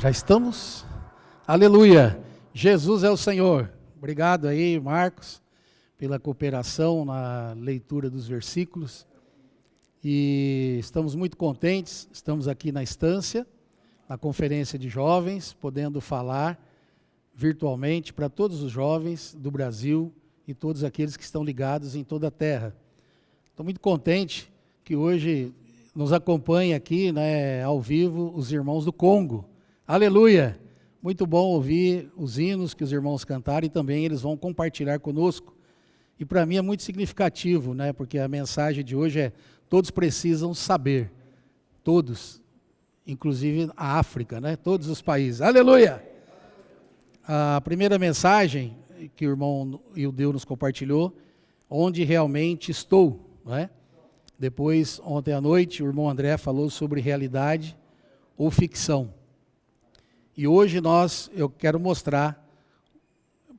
Já estamos? Aleluia! Jesus é o Senhor. Obrigado aí, Marcos, pela cooperação na leitura dos versículos. E estamos muito contentes, estamos aqui na Estância, na conferência de jovens, podendo falar virtualmente para todos os jovens do Brasil e todos aqueles que estão ligados em toda a terra. Estou muito contente que hoje nos acompanha aqui, né, ao vivo, os irmãos do Congo. Aleluia! Muito bom ouvir os hinos que os irmãos cantaram e também eles vão compartilhar conosco. E para mim é muito significativo, né, porque a mensagem de hoje é: todos precisam saber. Todos, inclusive a África, né, todos os países. Aleluia! A primeira mensagem que o irmão Ildeu nos compartilhou, onde realmente estou, né? Depois, ontem à noite, o irmão André falou sobre realidade ou ficção. E hoje eu quero mostrar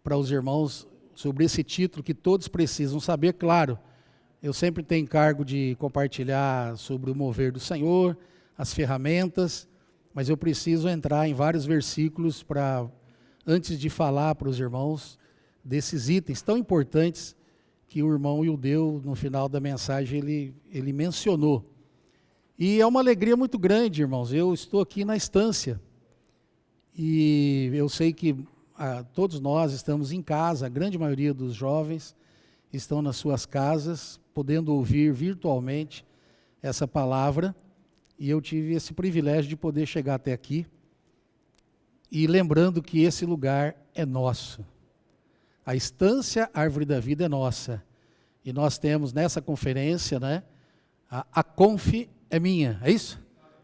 para os irmãos sobre esse título que todos precisam saber. Claro, eu sempre tenho encargo de compartilhar sobre o mover do Senhor, as ferramentas, mas eu preciso entrar em vários versículos antes de falar para os irmãos desses itens tão importantes que o irmão Ildeu, no final da mensagem, ele mencionou. E é uma alegria muito grande, irmãos. Eu estou aqui na Estância. E eu sei que todos nós estamos em casa, a grande maioria dos jovens estão nas suas casas, podendo ouvir virtualmente essa palavra, e eu tive esse privilégio de poder chegar até aqui, e lembrando que esse lugar é nosso. A Estância Árvore da Vida é nossa, e nós temos nessa conferência, né, a Conf é minha, é isso?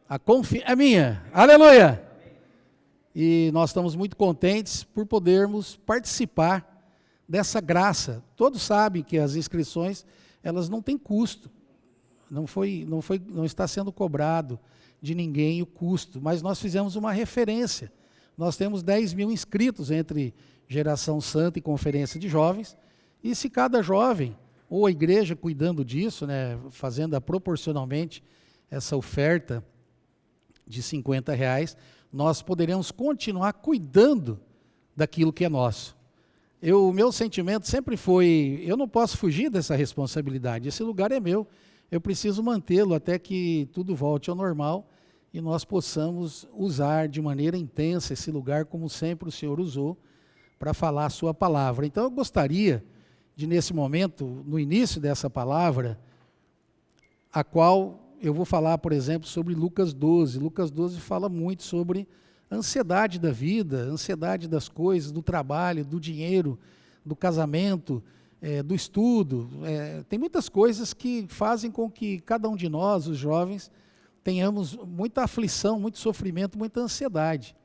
A Conf é minha, aleluia! E nós estamos muito contentes por podermos participar dessa graça. Todos sabem que as inscrições, elas não têm custo. Não está sendo cobrado de ninguém o custo, mas nós fizemos uma referência. Nós temos 10 mil inscritos entre Geração Santa e Conferência de Jovens, e se cada jovem, ou a igreja cuidando disso, né, fazendo proporcionalmente essa oferta de R$50, nós poderemos continuar cuidando daquilo que é nosso. O meu sentimento sempre foi: eu não posso fugir dessa responsabilidade, esse lugar é meu, eu preciso mantê-lo até que tudo volte ao normal e nós possamos usar de maneira intensa esse lugar, como sempre o Senhor usou, para falar a sua palavra. Então eu gostaria de, nesse momento, no início dessa palavra, a qual eu vou falar, por exemplo, sobre Lucas 12. Lucas 12 fala muito sobre a ansiedade da vida, a ansiedade das coisas, do trabalho, do dinheiro, do casamento, do estudo. Tem muitas coisas que fazem com que cada um de nós, os jovens, tenhamos muita aflição, muito sofrimento, muita ansiedade.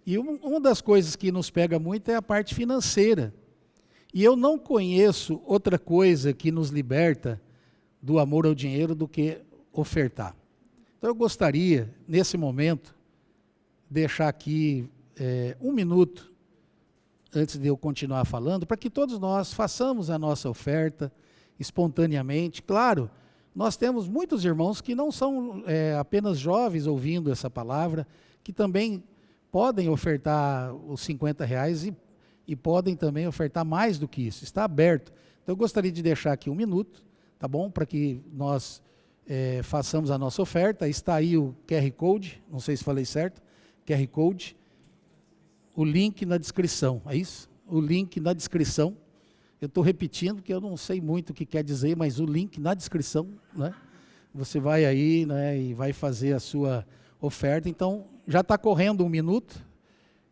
E uma das coisas que nos pega muito é a parte financeira. E eu não conheço outra coisa que nos liberta do amor ao dinheiro do que ofertar. Então eu gostaria, nesse momento, deixar aqui um minuto, antes de eu continuar falando, para que todos nós façamos a nossa oferta espontaneamente. Claro, nós temos muitos irmãos que não são apenas jovens ouvindo essa palavra, que também podem ofertar os R$50 e podem também ofertar mais do que isso, está aberto. Então eu gostaria de deixar aqui um minuto, tá bom? Para que nós façamos a nossa oferta. Está aí o QR Code, não sei se falei certo, QR Code, o link na descrição, é isso? O link na descrição, eu estou repetindo que eu não sei muito o que quer dizer, mas o link na descrição, né? Você vai aí, né, e vai fazer a sua oferta. Então, já está correndo um minuto,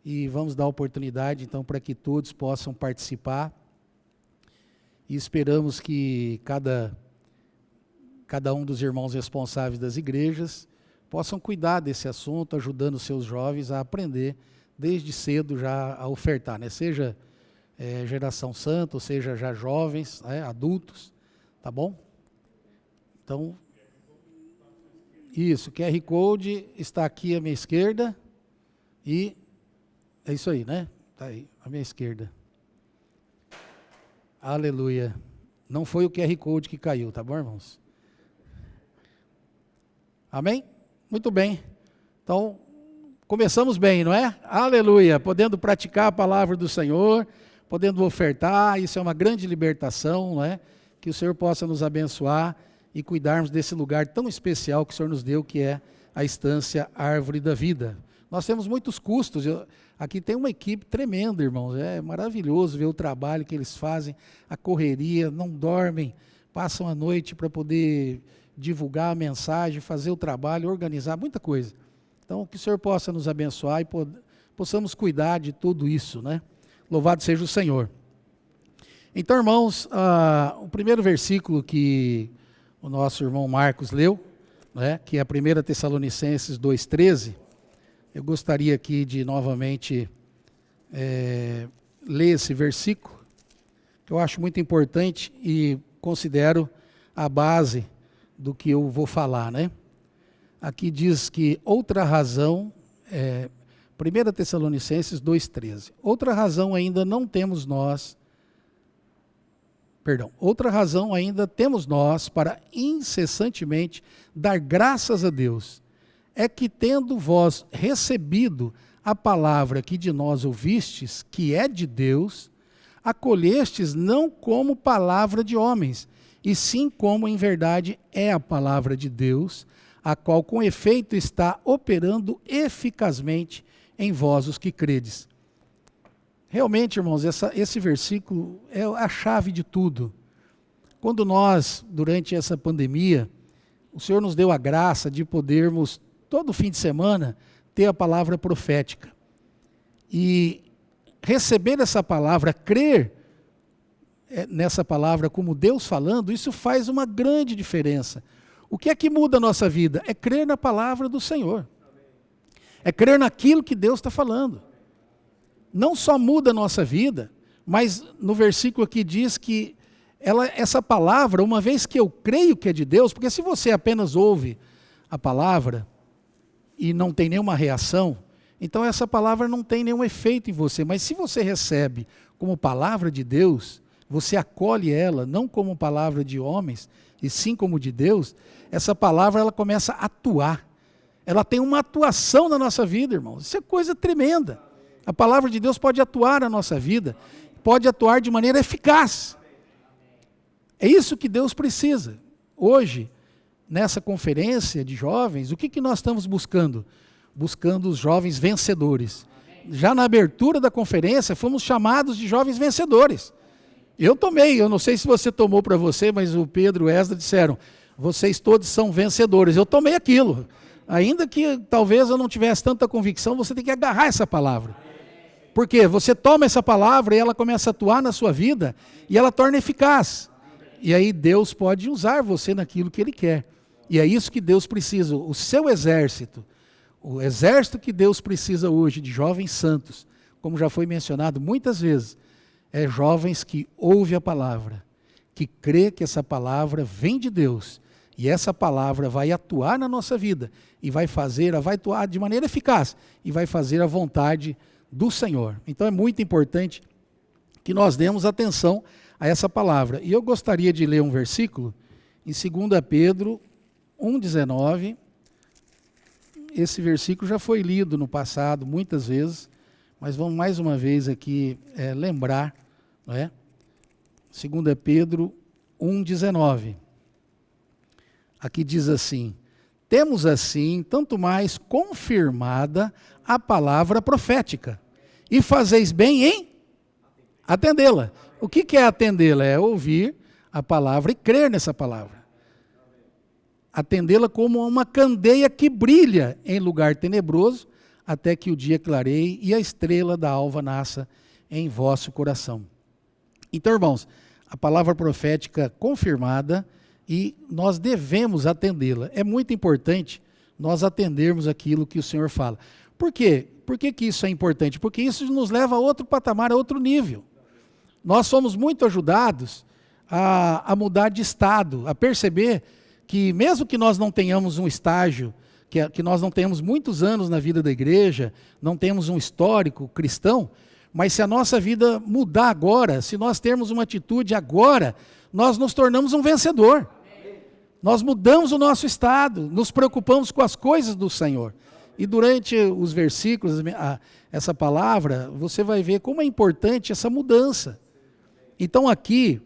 e vamos dar oportunidade, então, para que todos possam participar, e esperamos que cada um dos irmãos responsáveis das igrejas possam cuidar desse assunto, ajudando os seus jovens a aprender desde cedo já a ofertar, né? Seja Geração Santa, ou seja já jovens, né, adultos, tá bom? Então, isso, QR Code está aqui à minha esquerda, e é isso aí, né? Está aí, à minha esquerda. Aleluia. Não foi o QR Code que caiu, tá bom, irmãos? Amém? Muito bem. Então, Começamos bem, não é? Aleluia! Podendo praticar a palavra do Senhor, podendo ofertar, isso é uma grande libertação, não é? Que o Senhor possa nos abençoar e cuidarmos desse lugar tão especial que o Senhor nos deu, que é a Estância Árvore da Vida. Nós temos muitos custos, aqui tem uma equipe tremenda, irmãos, é maravilhoso ver o trabalho que eles fazem, a correria, não dormem, passam a noite para poder divulgar a mensagem, fazer o trabalho, organizar, muita coisa. Então, que o Senhor possa nos abençoar e possamos cuidar de tudo isso, né? Louvado seja o Senhor. Então, irmãos, o primeiro versículo que o nosso irmão Marcos leu, né, que é 1 Tessalonicenses 2,13, eu gostaria aqui de novamente ler esse versículo, que eu acho muito importante e considero a base do que eu vou falar, né? Aqui diz que outra razão, 1 Tessalonicenses 2,13, outra razão ainda temos nós para incessantemente dar graças a Deus, é que tendo vós recebido a palavra que de nós ouvistes, que é de Deus, acolhestes não como palavra de homens, e sim como em verdade é a palavra de Deus, a qual com efeito está operando eficazmente em vós os que credes. Realmente, irmãos, esse versículo é a chave de tudo. Quando nós, durante essa pandemia, o Senhor nos deu a graça de podermos, todo fim de semana, ter a palavra profética. E receber essa palavra, crer nessa palavra como Deus falando, isso faz uma grande diferença. O que é que muda a nossa vida? É crer na palavra do Senhor. É crer naquilo que Deus está falando. Não só muda a nossa vida, mas no versículo aqui diz que essa palavra, uma vez que eu creio que é de Deus, porque se você apenas ouve a palavra e não tem nenhuma reação, então essa palavra não tem nenhum efeito em você. Mas se você recebe como palavra de Deus, você acolhe ela, não como palavra de homens, e sim como de Deus, essa palavra ela começa a atuar. Ela tem uma atuação na nossa vida, irmãos. Isso é coisa tremenda. A palavra de Deus pode atuar na nossa vida, pode atuar de maneira eficaz. É isso que Deus precisa. Hoje, nessa conferência de jovens, o que nós estamos buscando? Buscando os jovens vencedores. Já na abertura da conferência, fomos chamados de jovens vencedores. Eu tomei, eu não sei se você tomou para você, mas o Pedro e o Esdra disseram, vocês todos são vencedores. Eu tomei aquilo. Ainda que talvez eu não tivesse tanta convicção, você tem que agarrar essa palavra. Porque você toma essa palavra e ela começa a atuar na sua vida e ela torna eficaz. E aí Deus pode usar você naquilo que Ele quer. E é isso que Deus precisa. O seu exército, o exército que Deus precisa hoje de jovens santos, como já foi mencionado muitas vezes, é jovens que ouvem a palavra, que crê que essa palavra vem de Deus. E essa palavra vai atuar na nossa vida e vai atuar de maneira eficaz e vai fazer a vontade do Senhor. Então é muito importante que nós demos atenção a essa palavra. E eu gostaria de ler um versículo em 2 Pedro 1,19. Esse versículo já foi lido no passado muitas vezes, mas vamos mais uma vez aqui lembrar, não é? 2 Pedro 1,19. Aqui diz assim, temos assim, tanto mais confirmada a palavra profética, e fazeis bem em atendê-la. O que é atendê-la? É ouvir a palavra e crer nessa palavra. Atendê-la como uma candeia que brilha em lugar tenebroso, até que o dia clareie e a estrela da alva nasça em vosso coração. Então, irmãos, a palavra profética confirmada, e nós devemos atendê-la. É muito importante nós atendermos aquilo que o Senhor fala. Por quê? Por que isso é importante? Porque isso nos leva a outro patamar, a outro nível. Nós somos muito ajudados a mudar de estado, a perceber que mesmo que nós não tenhamos um estágio, que nós não tenhamos muitos anos na vida da igreja, não temos um histórico cristão, mas se a nossa vida mudar agora, se nós termos uma atitude agora, nós nos tornamos um vencedor. Nós mudamos o nosso estado, nos preocupamos com as coisas do Senhor. E durante os versículos, essa palavra, você vai ver como é importante essa mudança. Então aqui,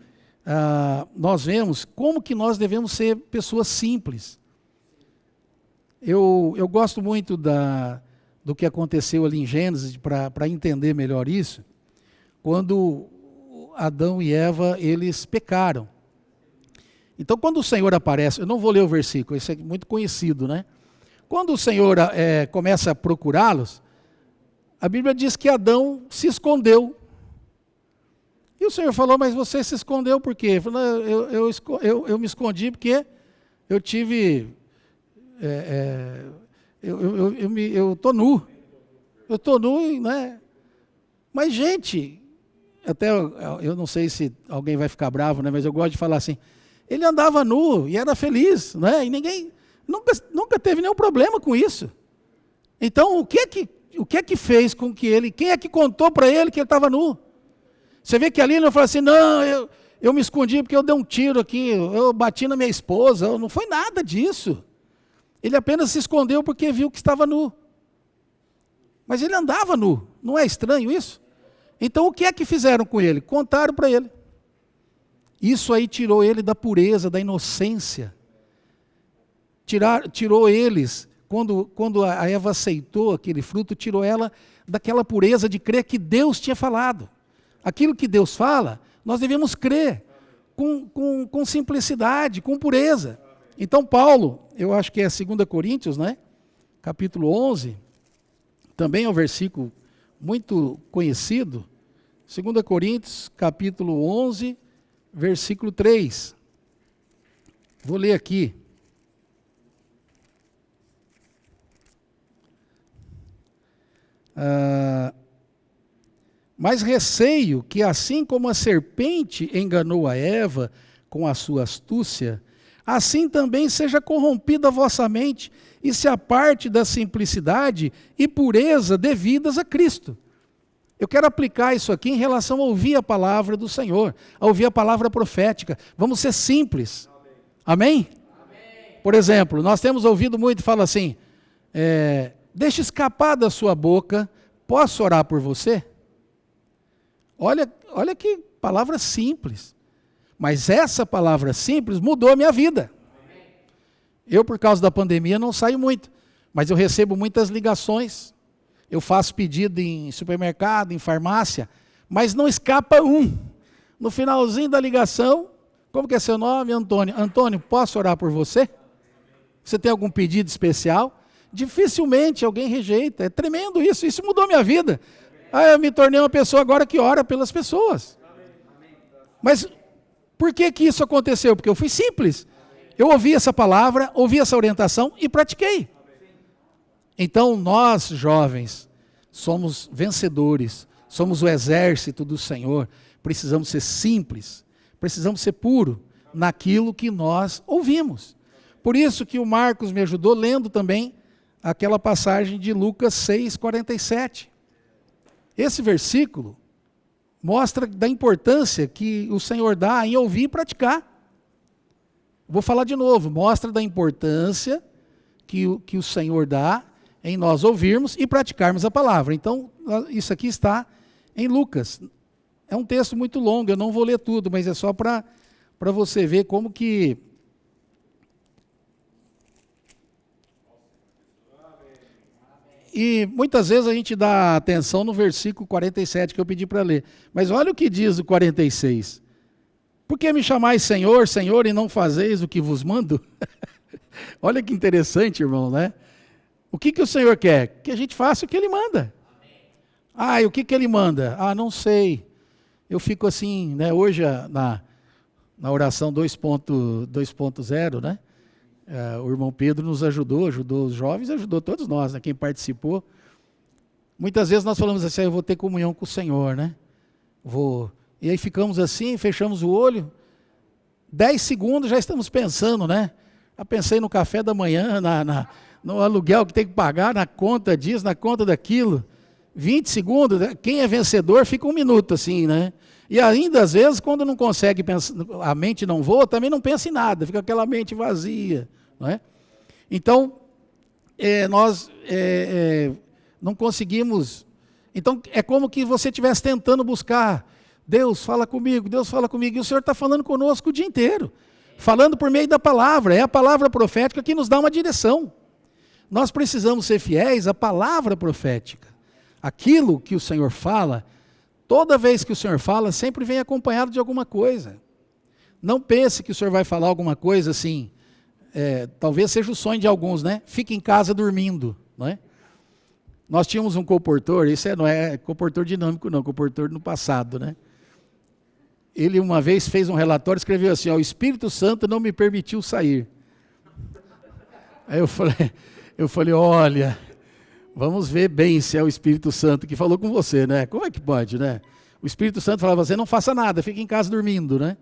nós vemos como que nós devemos ser pessoas simples. Eu gosto muito do que aconteceu ali em Gênesis, para entender melhor isso, quando Adão e Eva, eles pecaram. Então, quando o Senhor aparece, eu não vou ler o versículo, isso é muito conhecido, né? Quando o Senhor começa a procurá-los, a Bíblia diz que Adão se escondeu. E o Senhor falou, mas você se escondeu por quê? Ele falou, eu me escondi porque eu tive... eu estou nu. Eu estou nu, né? Mas, gente, até eu não sei se alguém vai ficar bravo, né? Mas eu gosto de falar assim, ele andava nu e era feliz, né? E ninguém nunca teve nenhum problema com isso. Então, o que é que fez com que ele, quem é que contou para ele que ele estava nu? Você vê que ali ele não falou assim, não, eu me escondi porque eu dei um tiro aqui, eu bati na minha esposa, não foi nada disso. Ele apenas se escondeu porque viu que estava nu. Mas ele andava nu, não é estranho isso? Então o que é que fizeram com ele? Contaram para ele. Isso aí tirou ele da pureza, da inocência. Tirou eles, quando a Eva aceitou aquele fruto, tirou ela daquela pureza de crer que Deus tinha falado. Aquilo que Deus fala, nós devemos crer com simplicidade, com pureza. Então Paulo, eu acho que é 2 Coríntios, né? Capítulo 11, também é um versículo muito conhecido. 2 Coríntios, capítulo 11, versículo 3. Vou ler aqui. Mas receio que assim como a serpente enganou a Eva com a sua astúcia, assim também seja corrompida a vossa mente e se aparte da simplicidade e pureza devidas a Cristo. Eu quero aplicar isso aqui em relação a ouvir a palavra do Senhor, a ouvir a palavra profética. Vamos ser simples. Amém? Amém? Por exemplo, nós temos ouvido muito, fala assim, deixa escapar da sua boca, posso orar por você? Olha que palavra simples. Mas essa palavra simples mudou a minha vida. Eu, por causa da pandemia, não saio muito, mas eu recebo muitas ligações. Eu faço pedido em supermercado, em farmácia, mas não escapa um. No finalzinho da ligação, como que é seu nome? Antônio. Antônio, posso orar por você? Você tem algum pedido especial? Dificilmente alguém rejeita. É tremendo isso. Isso mudou minha vida. Eu me tornei uma pessoa agora que ora pelas pessoas. Mas por que isso aconteceu? Porque eu fui simples. Eu ouvi essa palavra, ouvi essa orientação e pratiquei. Então nós, jovens, somos vencedores, somos o exército do Senhor, precisamos ser simples, precisamos ser puros naquilo que nós ouvimos. Por isso que o Marcos me ajudou lendo também aquela passagem de Lucas 6:47. Esse versículo mostra da importância que o Senhor dá em ouvir e praticar. Vou falar de novo, mostra da importância que o Senhor dá em nós ouvirmos e praticarmos a palavra. Então, isso aqui está em Lucas. É um texto muito longo, eu não vou ler tudo, mas é só para você ver como que... E muitas vezes a gente dá atenção no versículo 47 que eu pedi para ler. Mas olha o que diz o 46. Por que me chamais Senhor, Senhor, e não fazeis o que vos mando? Olha que interessante, irmão, né? O que o Senhor quer? Que a gente faça o que Ele manda. E o que Ele manda? Não sei. Eu fico assim, né? Hoje, na oração 2.0, né? O irmão Pedro nos ajudou os jovens, ajudou todos nós, né? Quem participou. Muitas vezes nós falamos assim, eu vou ter comunhão com o Senhor, né? E aí ficamos assim, fechamos o olho, 10 segundos já estamos pensando, né? Já pensei no café da manhã, no aluguel que tem que pagar, na conta disso, na conta daquilo. 20 segundos, quem é vencedor fica 1 minuto assim, né? E ainda às vezes quando não consegue pensar, a mente não voa, também não pensa em nada, fica aquela mente vazia, não é? Então, nós não conseguimos. Então, é como que você estivesse tentando buscar. Deus fala comigo, Deus fala comigo. E o Senhor está falando conosco o dia inteiro. Falando por meio da palavra. É a palavra profética que nos dá uma direção. Nós precisamos ser fiéis à palavra profética. Aquilo que o Senhor fala, toda vez que o Senhor fala, sempre vem acompanhado de alguma coisa. Não pense que o Senhor vai falar alguma coisa assim, talvez seja o sonho de alguns, né? Fique em casa dormindo, não é? Nós tínhamos um comportor, isso não é comportor dinâmico não, comportor no passado, né? Ele uma vez fez um relatório, escreveu assim, o Espírito Santo não me permitiu sair. Aí eu falei, olha, vamos ver bem se é o Espírito Santo que falou com você, né? Como é que pode, né? O Espírito Santo falava, você não faça nada, fique em casa dormindo, né?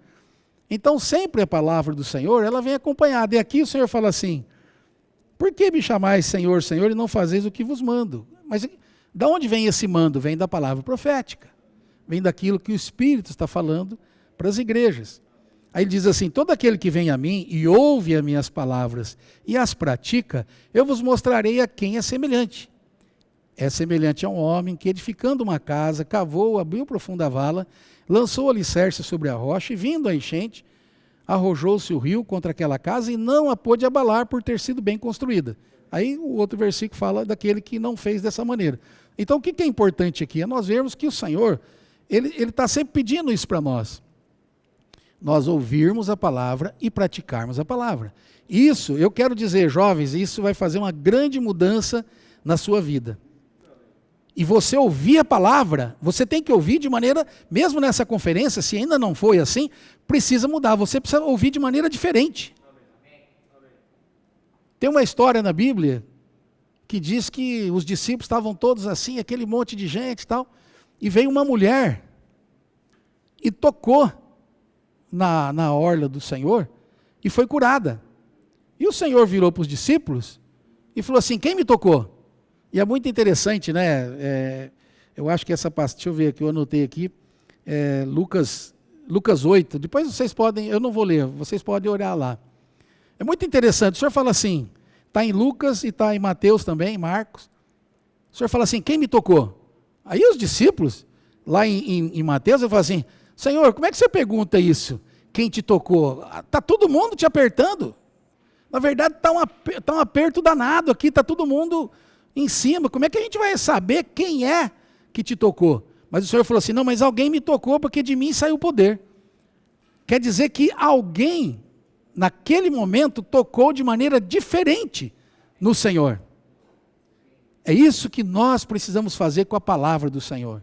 Então sempre a palavra do Senhor, ela vem acompanhada. E aqui o Senhor fala assim, por que me chamais Senhor, Senhor, e não fazeis o que vos mando? Mas de onde vem esse mando? Vem da palavra profética. Vem daquilo que o Espírito está falando para as igrejas. Aí ele diz assim, todo aquele que vem a mim e ouve as minhas palavras e as pratica, eu vos mostrarei a quem é semelhante. É semelhante a um homem que, edificando uma casa, cavou, abriu profunda vala, lançou o alicerce sobre a rocha e, vindo a enchente, arrojou-se o rio contra aquela casa e não a pôde abalar por ter sido bem construída. Aí o outro versículo fala daquele que não fez dessa maneira. Então o que é importante aqui? É nós vermos que o Senhor, Ele está sempre pedindo isso para nós. Nós ouvirmos a palavra e praticarmos a palavra. Isso, eu quero dizer, jovens, isso vai fazer uma grande mudança na sua vida. E você ouvir a palavra, você tem que ouvir de maneira, mesmo nessa conferência, se ainda não foi assim, precisa mudar, você precisa ouvir de maneira diferente. Tem uma história na Bíblia que diz que os discípulos estavam todos assim, aquele monte de gente e tal, e veio uma mulher e tocou na orla do Senhor e foi curada. E o Senhor virou para os discípulos e falou assim, quem me tocou? E é muito interessante, né? Eu acho que essa parte, deixa eu ver aqui, eu anotei aqui, Lucas 8, depois vocês podem, eu não vou ler, vocês podem olhar lá. É muito interessante, o Senhor fala assim, está em Lucas e está em Mateus também, Marcos. O Senhor fala assim, quem me tocou? Aí os discípulos, lá em Mateus, eu falo assim, Senhor, como é que você pergunta isso? Quem te tocou? Está todo mundo te apertando. Na verdade, está um aperto danado aqui, está todo mundo em cima. Como é que a gente vai saber quem é que te tocou? Mas o Senhor falou assim, não, mas alguém me tocou porque de mim saiu o poder. Quer dizer que alguém, naquele momento, tocou de maneira diferente no Senhor. É isso que nós precisamos fazer com a palavra do Senhor.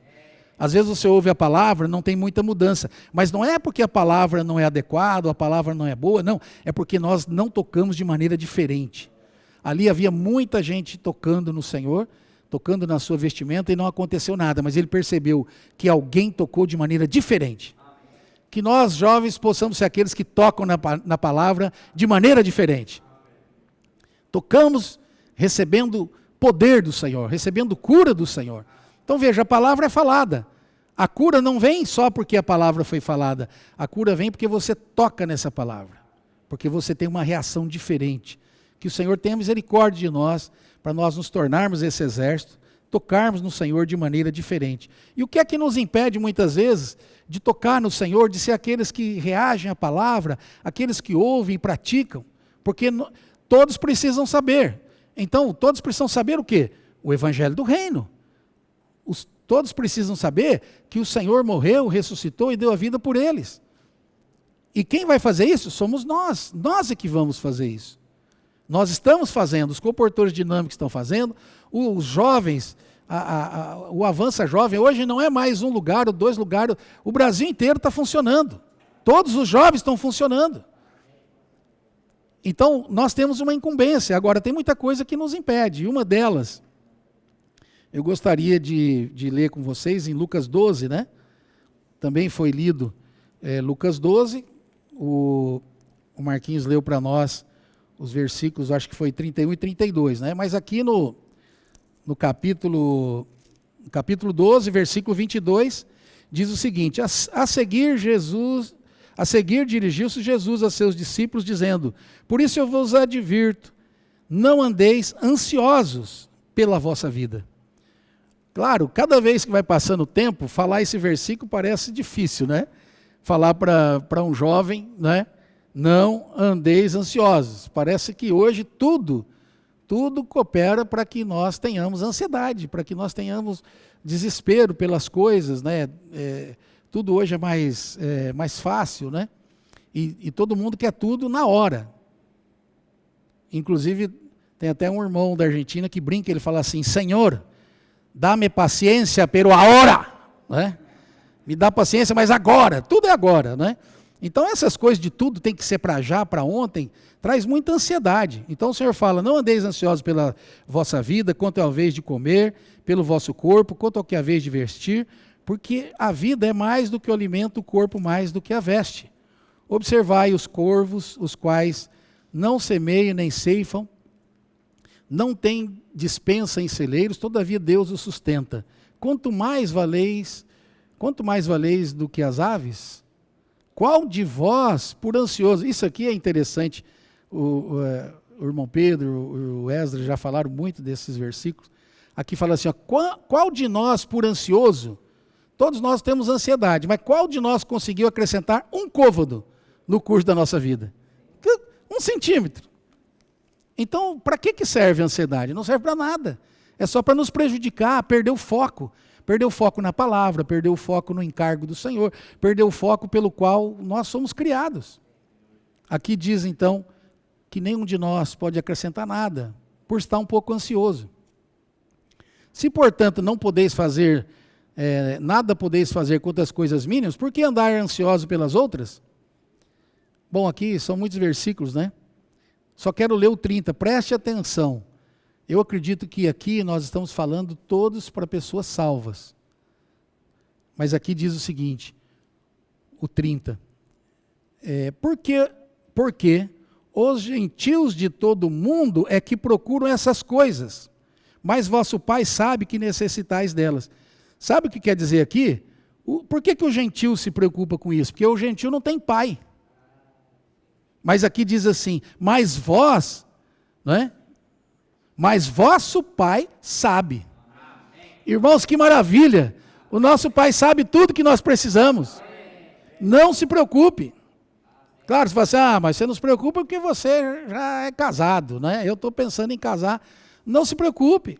Às vezes você ouve a palavra, não tem muita mudança, mas não é porque a palavra não é adequada, a palavra não é boa, não, é porque nós não tocamos de maneira diferente. Ali havia muita gente tocando no Senhor, tocando na sua vestimenta e não aconteceu nada, mas ele percebeu que alguém tocou de maneira diferente. Que nós, jovens, possamos ser aqueles que tocam na palavra de maneira diferente. Tocamos recebendo poder do Senhor, recebendo cura do Senhor. Então veja, a palavra é falada. A cura não vem só porque a palavra foi falada. A cura vem porque você toca nessa palavra. Porque você tem uma reação diferente. Que o Senhor tenha misericórdia de nós, para nós nos tornarmos esse exército, tocarmos no Senhor de maneira diferente. E o que é que nos impede muitas vezes de tocar no Senhor, de ser aqueles que reagem à palavra, aqueles que ouvem e praticam? Porque todos precisam saber. Então, todos precisam saber o quê? O Evangelho do Reino. Todos precisam saber que o Senhor morreu, ressuscitou e deu a vida por eles. E quem vai fazer isso? Somos nós. Nós é que vamos fazer isso. Nós estamos fazendo, os comportores dinâmicos estão fazendo, os jovens, o Avança Jovem, hoje não é mais um lugar ou dois lugares, o Brasil inteiro está funcionando. Todos os jovens estão funcionando. Então, nós temos uma incumbência. Agora, tem muita coisa que nos impede. E uma delas, eu gostaria de ler com vocês em Lucas 12, né? Também foi lido Lucas 12. O Marquinhos leu para nós os versículos, acho que foi 31 e 32, né? Mas aqui no capítulo 12, versículo 22, diz o seguinte: a seguir dirigiu-se Jesus a seus discípulos, dizendo: por isso eu vos advirto, não andeis ansiosos pela vossa vida. Claro, cada vez que vai passando o tempo, falar esse versículo parece difícil, né? Falar para um jovem, né? Não andeis ansiosos. Parece que hoje tudo coopera para que nós tenhamos ansiedade, para que nós tenhamos desespero pelas coisas, né? Tudo hoje é mais fácil, né? E todo mundo quer tudo na hora. Inclusive, tem até um irmão da Argentina que brinca, ele fala assim: Senhor, dá-me paciência, pero agora, né? Me dá paciência, mas agora, tudo é agora, né? Então essas coisas de tudo tem que ser para já, para ontem, traz muita ansiedade. Então o Senhor fala: não andeis ansiosos pela vossa vida, quanto é a vez de comer, pelo vosso corpo, quanto ao que é a vez de vestir, porque a vida é mais do que o alimento, o corpo mais do que a veste. Observai os corvos, os quais não semeiam nem ceifam, não têm dispensa em celeiros, todavia Deus os sustenta. Quanto mais valeis do que as aves? Qual de vós, por ansioso... Isso aqui é interessante, o irmão Pedro, o Esdras já falaram muito desses versículos. Aqui fala assim, ó, qual de nós, por ansioso, todos nós temos ansiedade, mas qual de nós conseguiu acrescentar um côvado no curso da nossa vida? 1 centímetro. Então, para que serve a ansiedade? Não serve para nada. É só para nos prejudicar, perder o foco. Perder o foco na palavra, perder o foco no encargo do Senhor, perder o foco pelo qual nós somos criados. Aqui diz então que nenhum de nós pode acrescentar nada, por estar um pouco ansioso. Se, portanto, não podeis fazer, nada podeis fazer quanto às coisas mínimas, por que andar ansioso pelas outras? Bom, aqui são muitos versículos, né? Só quero ler o 30, preste atenção. Eu acredito que aqui nós estamos falando todos para pessoas salvas. Mas aqui diz o seguinte, o 30. Porque os gentios de todo mundo é que procuram essas coisas, mas vosso Pai sabe que necessitais delas. Sabe o que quer dizer aqui? Por que o gentio se preocupa com isso? Porque o gentio não tem pai. Mas aqui diz assim, mas vós, não é? Mas vosso Pai sabe. Irmãos, que maravilha! O nosso Pai sabe tudo que nós precisamos. Não se preocupe. Claro, você fala assim, mas você não se preocupa porque você já é casado, né? Eu estou pensando em casar. Não se preocupe.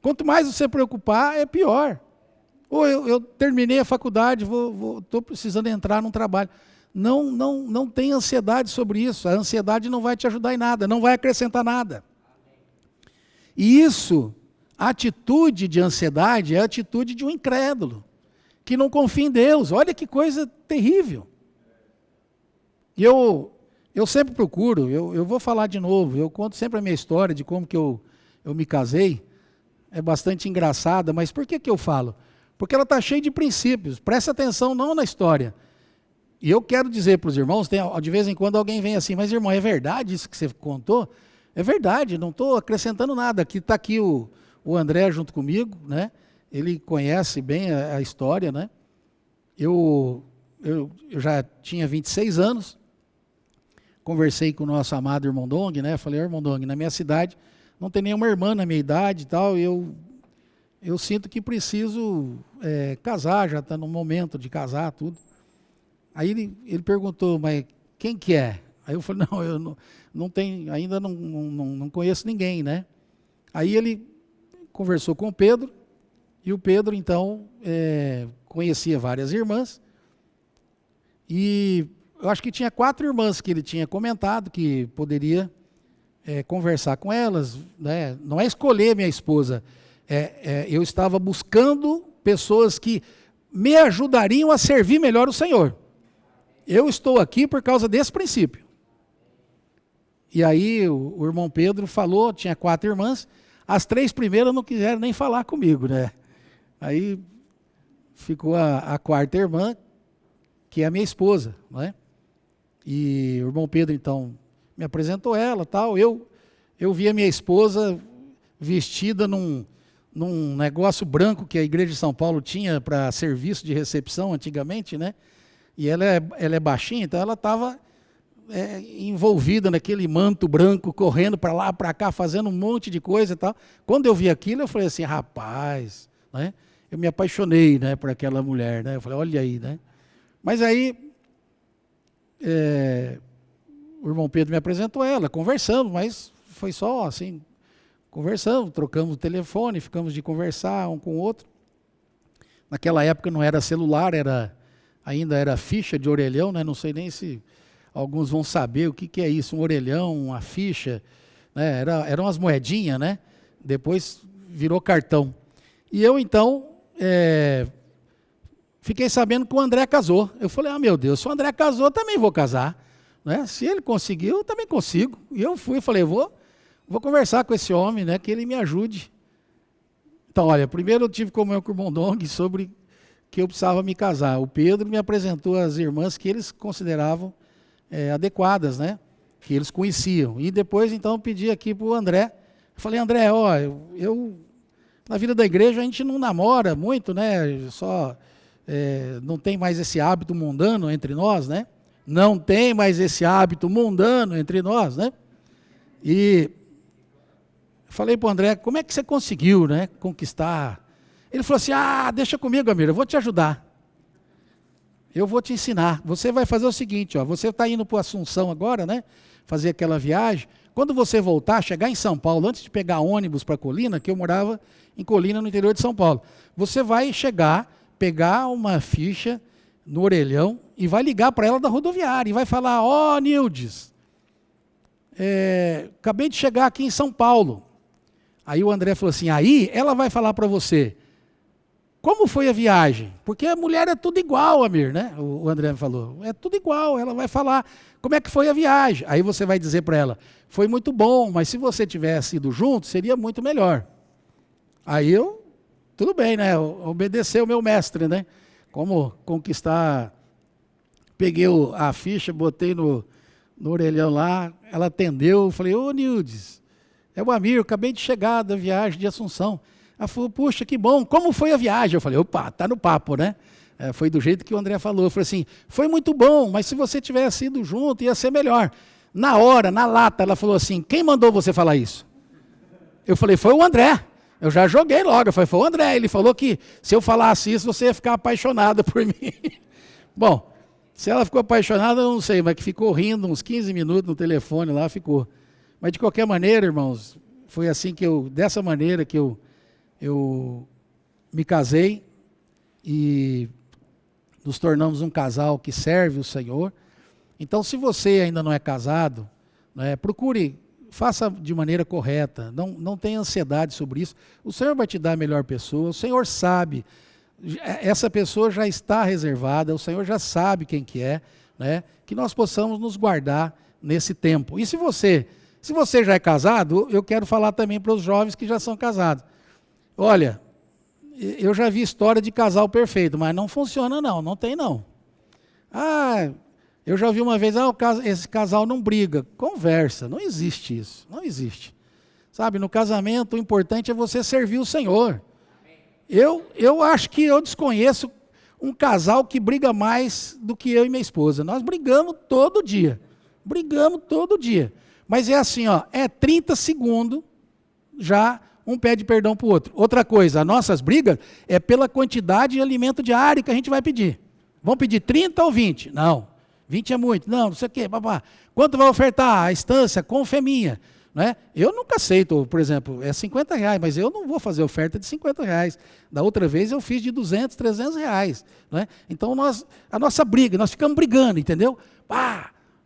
Quanto mais você preocupar, é pior. Ou eu terminei a faculdade, estou precisando entrar num trabalho. Não tenha ansiedade sobre isso. A ansiedade não vai te ajudar em nada, não vai acrescentar nada. E isso, a atitude de ansiedade é a atitude de um incrédulo, que não confia em Deus. Olha que coisa terrível. E eu sempre procuro, eu vou falar de novo, eu conto sempre a minha história de como que eu me casei. É bastante engraçada, mas por que eu falo? Porque ela está cheia de princípios. Presta atenção não na história. E eu quero dizer para os irmãos, de vez em quando alguém vem assim, mas irmão, é verdade isso que você contou? É verdade, não estou acrescentando nada. Está aqui o André junto comigo, né? Ele conhece bem a história, né? Eu já tinha 26 anos, conversei com o nosso amado irmão Dong, né? Falei, irmão Dong, na minha cidade não tem nenhuma irmã na minha idade e tal, eu sinto que preciso casar, já está no momento de casar, tudo. Aí ele perguntou, mas quem que é? Aí eu falei, não, eu não tenho, ainda não conheço ninguém, né? Aí ele conversou com o Pedro, e o Pedro, então, conhecia várias irmãs, e eu acho que tinha 4 irmãs que ele tinha comentado, que poderia conversar com elas, né? Não é escolher minha esposa, eu estava buscando pessoas que me ajudariam a servir melhor o Senhor. Eu estou aqui por causa desse princípio. E aí o irmão Pedro falou, tinha 4 irmãs, as 3 primeiras não quiseram nem falar comigo, né? Aí ficou a 4ª irmã, que é a minha esposa, né? E o irmão Pedro, então, me apresentou ela, tal. Eu vi a minha esposa vestida num negócio branco que a igreja de São Paulo tinha para serviço de recepção antigamente, né? E ela é baixinha, então ela estava envolvida naquele manto branco, correndo para lá, para cá, fazendo um monte de coisa e tal. Quando eu vi aquilo, eu falei assim, rapaz, né? Eu me apaixonei, né, por aquela mulher, né? Eu falei, olha aí, né? Mas aí, o irmão Pedro me apresentou ela, conversamos, mas foi só assim, conversamos, trocamos o telefone, ficamos de conversar um com o outro. Naquela época não era celular, ainda era ficha de orelhão, né? Não sei nem se alguns vão saber o que é isso, um orelhão, uma ficha, né? Eram as moedinhas, né? Depois virou cartão. E eu então fiquei sabendo que o André casou. Eu falei, meu Deus, se o André casou, eu também vou casar. Né? Se ele conseguiu, eu também consigo. E eu fui e falei, vou conversar com esse homem, né, que ele me ajude. Então, olha, primeiro eu tive comunhão com o irmão Dong sobre que eu precisava me casar. O Pedro me apresentou as irmãs que eles consideravam adequadas, né, que eles conheciam. E depois, então, eu pedi aqui para o André. Eu falei, André, na vida da igreja a gente não namora muito, né, não tem mais esse hábito mundano entre nós, né? Não tem mais esse hábito mundano entre nós, né? E falei para o André, como é que você conseguiu, né, conquistar? Ele falou assim, deixa comigo, Amir, eu vou te ajudar. Eu vou te ensinar. Você vai fazer o seguinte, você está indo para Assunção agora, né? Fazer aquela viagem. Quando você voltar, chegar em São Paulo, antes de pegar ônibus para Colina, que eu morava em Colina, no interior de São Paulo, você vai chegar, pegar uma ficha no orelhão e vai ligar para ela da rodoviária e vai falar, Nildes, acabei de chegar aqui em São Paulo. Aí o André falou assim, aí ela vai falar para você, como foi a viagem? Porque a mulher é tudo igual, Amir, né? O André me falou, é tudo igual, ela vai falar como é que foi a viagem. Aí você vai dizer para ela, foi muito bom, mas se você tivesse ido junto, seria muito melhor. Aí tudo bem, né? Obedecer o meu mestre, né? Como conquistar, peguei a ficha, botei no orelhão lá, ela atendeu, falei, Nildes, é o Amir, eu acabei de chegar da viagem de Assunção. Ela falou, puxa, que bom, como foi a viagem? Eu falei, opa, tá no papo, né? Foi do jeito que o André falou. Eu falei assim, foi muito bom, mas se você tivesse ido junto, ia ser melhor. Na hora, na lata, ela falou assim, quem mandou você falar isso? Eu falei, foi o André. Eu já joguei logo, eu falei, foi o André, ele falou que se eu falasse isso, você ia ficar apaixonada por mim. Bom, se ela ficou apaixonada, eu não sei, mas que ficou rindo uns 15 minutos no telefone lá, ficou. Mas de qualquer maneira, irmãos, foi assim dessa maneira que eu me casei e nos tornamos um casal que serve o Senhor. Então, se você ainda não é casado, né, procure, faça de maneira correta, não tenha ansiedade sobre isso. O Senhor vai te dar a melhor pessoa, o Senhor sabe, essa pessoa já está reservada, o Senhor já sabe quem que é, né, que nós possamos nos guardar nesse tempo. E se você já é casado, eu quero falar também para os jovens que já são casados. Olha, eu já vi história de casal perfeito, mas não funciona não tem não. Eu já ouvi uma vez, esse casal não briga. Conversa, não existe isso, não existe. Sabe, no casamento o importante é você servir o Senhor. Eu acho que eu desconheço um casal que briga mais do que eu e minha esposa. Nós brigamos todo dia. Mas é assim, é 30 segundos, já um pede perdão para o outro. Outra coisa, as nossas brigas é pela quantidade de alimento diário que a gente vai pedir. Vamos pedir 30 ou 20? Não. 20 é muito, não sei o quê, papá. Quanto vai ofertar? A estância, com minha. Né? Eu nunca aceito, por exemplo, é R$50, mas eu não vou fazer oferta de R$50. Da outra vez eu fiz de R$200, R$300. Né? Então a nossa briga, nós ficamos brigando, entendeu?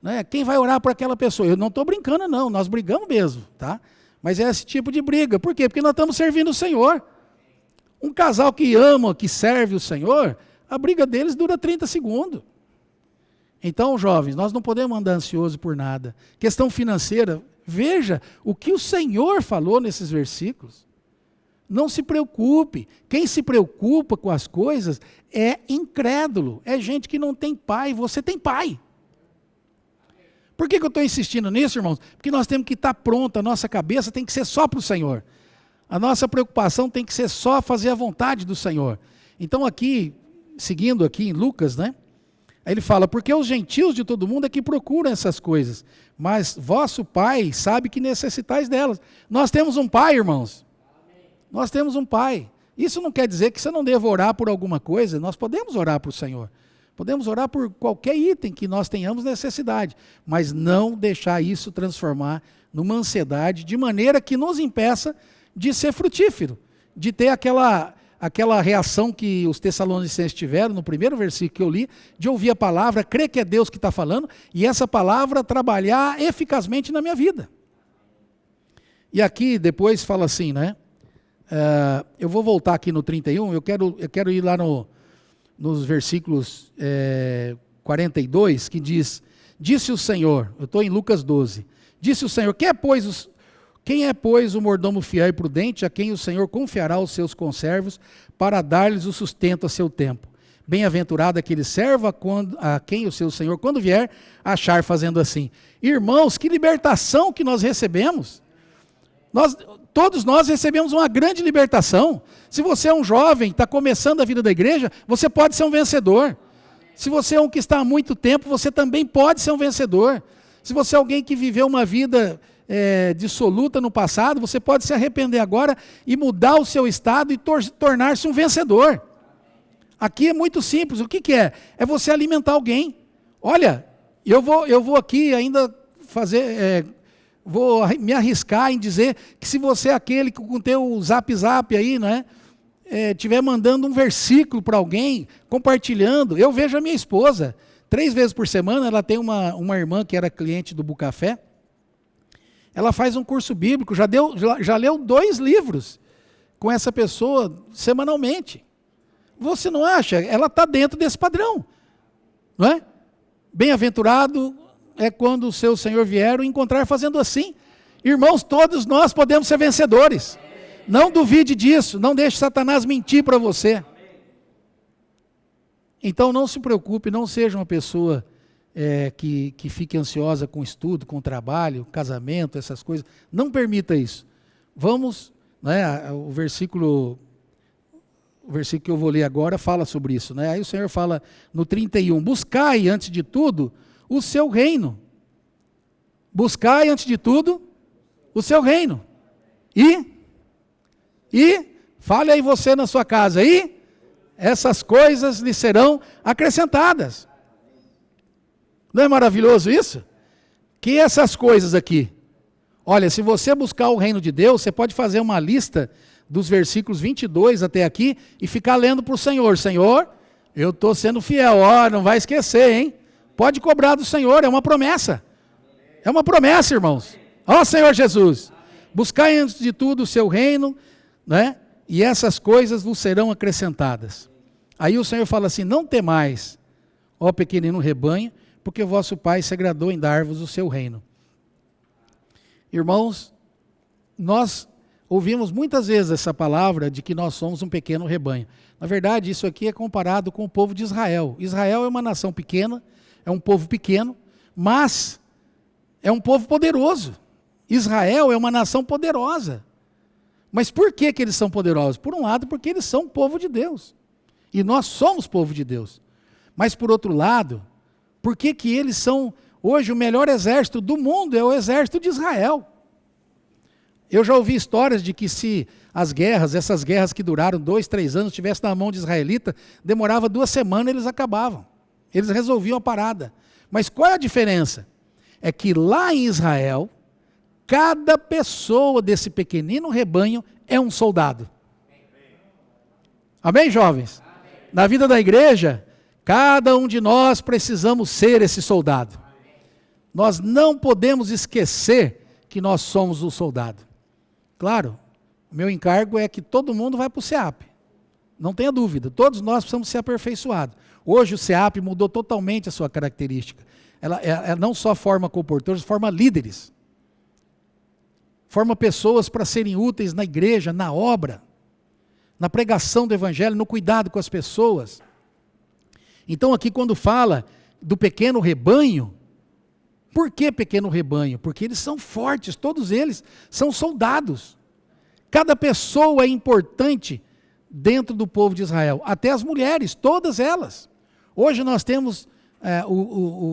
Né? Quem vai orar por aquela pessoa? Eu não estou brincando não, nós brigamos mesmo. Tá? Mas é esse tipo de briga. Por quê? Porque nós estamos servindo o Senhor. Um casal que ama, que serve o Senhor, a briga deles dura 30 segundos. Então, jovens, nós não podemos andar ansiosos por nada. Questão financeira, veja o que o Senhor falou nesses versículos. Não se preocupe. Quem se preocupa com as coisas é incrédulo. É gente que não tem pai. Você tem pai. Por que eu estou insistindo nisso, irmãos? Porque nós temos que estar pronto. A nossa cabeça tem que ser só para o Senhor. A nossa preocupação tem que ser só fazer a vontade do Senhor. Então aqui, seguindo aqui em Lucas, né? Aí ele fala, porque os gentios de todo mundo é que procuram essas coisas, mas vosso Pai sabe que necessitais delas. Nós temos um Pai, irmãos. Nós temos um Pai. Isso não quer dizer que você não deva orar por alguma coisa, nós podemos orar para o Senhor. Podemos orar por qualquer item que nós tenhamos necessidade, mas não deixar isso transformar numa ansiedade, de maneira que nos impeça de ser frutífero, de ter aquela reação que os Tessalonicenses tiveram no primeiro versículo que eu li, de ouvir a palavra, crer que é Deus que está falando, e essa palavra trabalhar eficazmente na minha vida. E aqui depois fala assim, né? Eu vou voltar aqui no 31, eu quero ir lá nos versículos 42, que diz, disse o Senhor, eu estou em Lucas 12, disse o Senhor, quem é, pois, o mordomo fiel e prudente, a quem o Senhor confiará os seus conservos, para dar-lhes o sustento a seu tempo? Bem-aventurado aquele servo a quem o seu Senhor, quando vier, achar fazendo assim. Irmãos, que libertação que nós recebemos! Todos nós recebemos uma grande libertação. Se você é um jovem, está começando a vida da igreja, você pode ser um vencedor. Se você é um que está há muito tempo, você também pode ser um vencedor. Se você é alguém que viveu uma vida dissoluta no passado, você pode se arrepender agora e mudar o seu estado e tornar-se um vencedor. Aqui é muito simples. O que é? É você alimentar alguém. Olha, eu vou aqui ainda fazer... vou me arriscar em dizer que se você é aquele que com o teu zap aí, né, estiver mandando um versículo para alguém, compartilhando, eu vejo a minha esposa, 3 vezes por semana, ela tem uma irmã que era cliente do Bucafé, ela faz um curso bíblico, já leu 2 livros com essa pessoa semanalmente. Você não acha? Ela está dentro desse padrão, não é? Bem-aventurado é quando o seu Senhor vier o encontrar fazendo assim. Irmãos, todos nós podemos ser vencedores. Não duvide disso, não deixe Satanás mentir para você. Então não se preocupe, não seja uma pessoa que fique ansiosa com estudo, com trabalho, casamento, essas coisas. Não permita isso. Vamos, né, o versículo que eu vou ler agora fala sobre isso, né? Aí o Senhor fala no 31, buscai antes de tudo o seu reino. Buscai antes de tudo o seu reino. E fale aí você na sua casa, e essas coisas lhe serão acrescentadas. Não é maravilhoso isso? Que essas coisas aqui. Olha, se você buscar o reino de Deus, você pode fazer uma lista dos versículos 22 até aqui e ficar lendo para o Senhor. Senhor, eu estou sendo fiel, não vai esquecer, hein? Pode cobrar do Senhor, é uma promessa. É uma promessa, irmãos. Senhor Jesus, buscai antes de tudo o seu reino, né? E essas coisas vos serão acrescentadas. Aí o Senhor fala assim, não temais, ó pequenino rebanho, porque vosso Pai se agradou em dar-vos o seu reino. Irmãos, nós ouvimos muitas vezes essa palavra de que nós somos um pequeno rebanho. Na verdade, isso aqui é comparado com o povo de Israel. Israel é uma nação pequena, é um povo pequeno, mas é um povo poderoso. Israel é uma nação poderosa. Mas por que eles são poderosos? Por um lado, porque eles são povo de Deus. E nós somos povo de Deus. Mas por outro lado, por que eles são, hoje, o melhor exército do mundo é o exército de Israel. Eu já ouvi histórias de que se essas guerras que duraram 2, 3 anos, estivessem na mão de israelita, demorava 2 semanas e eles acabavam. Eles resolviam a parada. Mas qual é a diferença? É que lá em Israel, cada pessoa desse pequenino rebanho é um soldado. Amém, jovens? Amém. Na vida da igreja, cada um de nós precisamos ser esse soldado. Nós não podemos esquecer que nós somos o soldado. Claro, o meu encargo é que todo mundo vai para o SEAP. Não tenha dúvida, todos nós precisamos ser aperfeiçoados. Hoje o SEAP mudou totalmente a sua característica. Ela não só forma comportadores, forma líderes. Forma pessoas para serem úteis na igreja, na obra, na pregação do evangelho, no cuidado com as pessoas. Então aqui quando fala do pequeno rebanho, por que pequeno rebanho? Porque eles são fortes, todos eles são soldados. Cada pessoa é importante dentro do povo de Israel, até as mulheres, todas elas. Hoje nós temos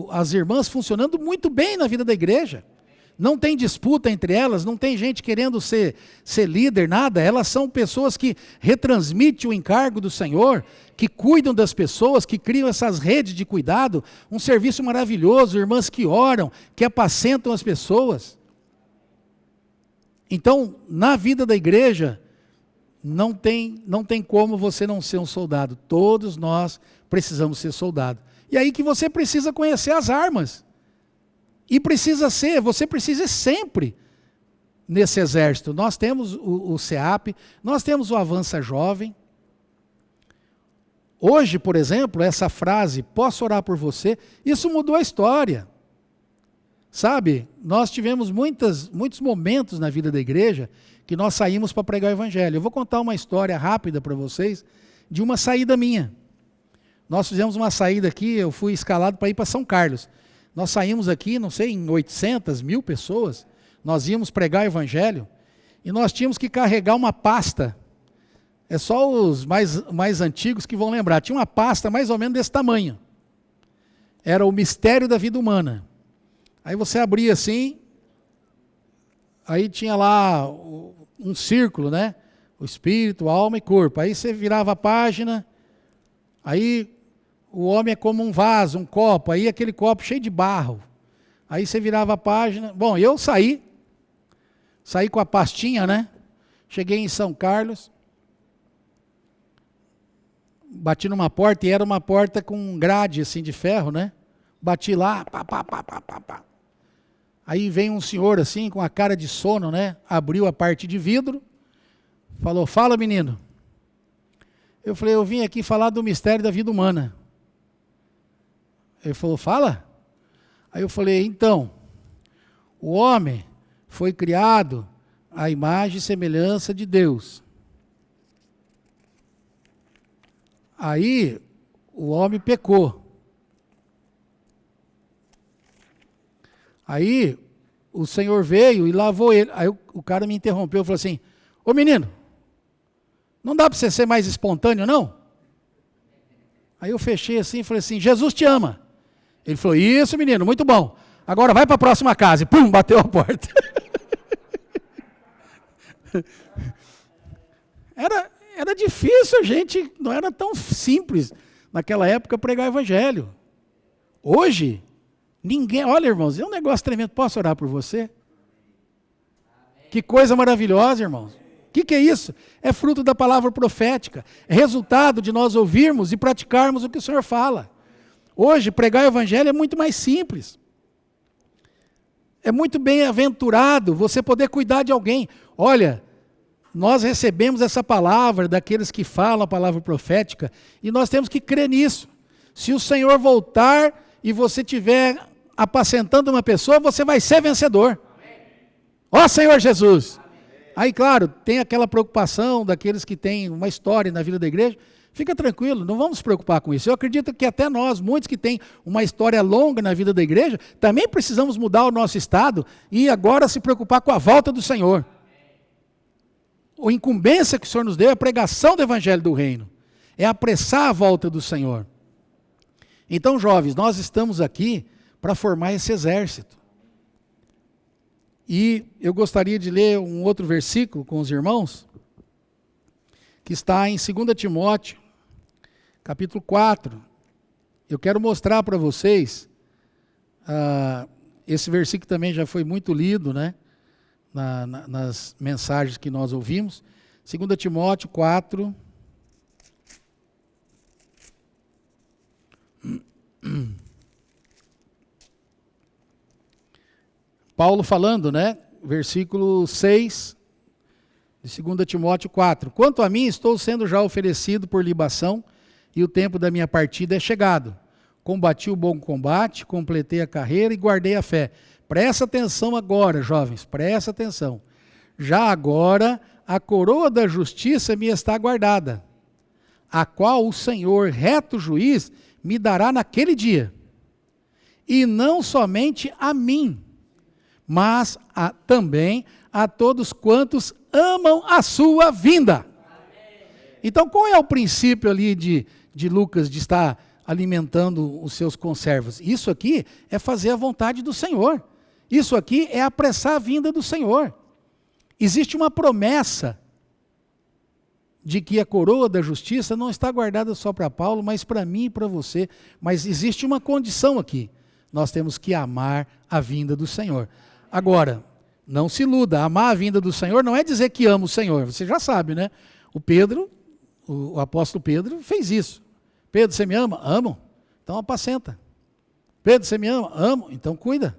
as irmãs funcionando muito bem na vida da igreja. Não tem disputa entre elas, não tem gente querendo ser líder, nada. Elas são pessoas que retransmitem o encargo do Senhor, que cuidam das pessoas, que criam essas redes de cuidado. Um serviço maravilhoso, irmãs que oram, que apacentam as pessoas. Então, na vida da igreja, não tem como você não ser um soldado. Todos nós precisamos ser soldados. E aí que você precisa conhecer as armas. E você precisa ser sempre nesse exército. Nós temos o SEAP, nós temos o Avança Jovem. Hoje, por exemplo, essa frase, posso orar por você, isso mudou a história. Sabe, nós tivemos muitos momentos na vida da igreja que nós saímos para pregar o evangelho. Eu vou contar uma história rápida para vocês de uma saída minha. Nós fizemos uma saída aqui, eu fui escalado para ir para São Carlos. Nós saímos aqui, não sei, em 800, 1000 pessoas, nós íamos pregar o evangelho, e nós tínhamos que carregar uma pasta. É só os mais antigos que vão lembrar. Tinha uma pasta mais ou menos desse tamanho. Era o mistério da vida humana. Aí você abria assim, aí tinha lá um círculo, né? O espírito, a alma e corpo. Aí você virava a página, aí o homem é como um vaso, um copo, aí aquele copo cheio de barro. Aí você virava a página. Bom, eu saí com a pastinha, né? Cheguei em São Carlos, bati numa porta, e era uma porta com grade assim de ferro, né? Bati lá, pá, pá, pá, pá, pá, pá. Aí vem um senhor assim, com a cara de sono, né? Abriu a parte de vidro, falou, fala menino. Eu falei, eu vim aqui falar do mistério da vida humana. Ele falou, fala? Aí eu falei, então, o homem foi criado à imagem e semelhança de Deus. Aí o homem pecou. Aí o Senhor veio e lavou ele. Aí o cara me interrompeu e falou assim, ô menino, não dá para você ser mais espontâneo, não? Aí eu fechei assim e falei assim, Jesus te ama. Ele falou, isso menino, muito bom. Agora vai para a próxima casa. E pum, bateu a porta. Era difícil, gente, não era tão simples naquela época pregar o evangelho. Hoje, ninguém, olha irmãos, é um negócio tremendo. Posso orar por você? Amém. Que coisa maravilhosa, irmãos. O que é isso? É fruto da palavra profética. É resultado de nós ouvirmos e praticarmos o que o Senhor fala. Hoje, pregar o evangelho é muito mais simples. É muito bem-aventurado você poder cuidar de alguém. Olha, nós recebemos essa palavra daqueles que falam a palavra profética e nós temos que crer nisso. Se o Senhor voltar e você estiver apacentando uma pessoa, você vai ser vencedor. Ó Senhor Jesus! Aí, claro, tem aquela preocupação daqueles que têm uma história na vida da igreja. Fica tranquilo, não vamos nos preocupar com isso. Eu acredito que até nós, muitos que têm uma história longa na vida da igreja, também precisamos mudar o nosso estado e agora se preocupar com a volta do Senhor. A incumbência que o Senhor nos deu é a pregação do evangelho do reino. É apressar a volta do Senhor. Então, jovens, nós estamos aqui para formar esse exército. E eu gostaria de ler um outro versículo com os irmãos, que está em 2 Timóteo, capítulo 4. Eu quero mostrar para vocês, esse versículo também já foi muito lido, né? Nas mensagens que nós ouvimos. 2 Timóteo 4. Paulo falando, né? Versículo 6 de 2 Timóteo 4. Quanto a mim, estou sendo já oferecido por libação, e o tempo da minha partida é chegado. Combati o bom combate, completei a carreira e guardei a fé. Presta atenção agora, jovens, presta atenção. Já agora, a coroa da justiça me está guardada, a qual o Senhor, reto juiz, me dará naquele dia. E não somente a mim, mas também a todos quantos amam a sua vinda. Então, qual é o princípio ali de Lucas, de estar alimentando os seus conservos. Isso aqui é fazer a vontade do Senhor. Isso aqui é apressar a vinda do Senhor. Existe uma promessa de que a coroa da justiça não está guardada só para Paulo, mas para mim e para você. Mas existe uma condição aqui. Nós temos que amar a vinda do Senhor. Agora, não se iluda, amar a vinda do Senhor não é dizer que ama o Senhor. Você já sabe, né? O apóstolo Pedro fez isso. Pedro, você me ama? Amo. Então apacenta. Pedro, você me ama? Amo. Então cuida.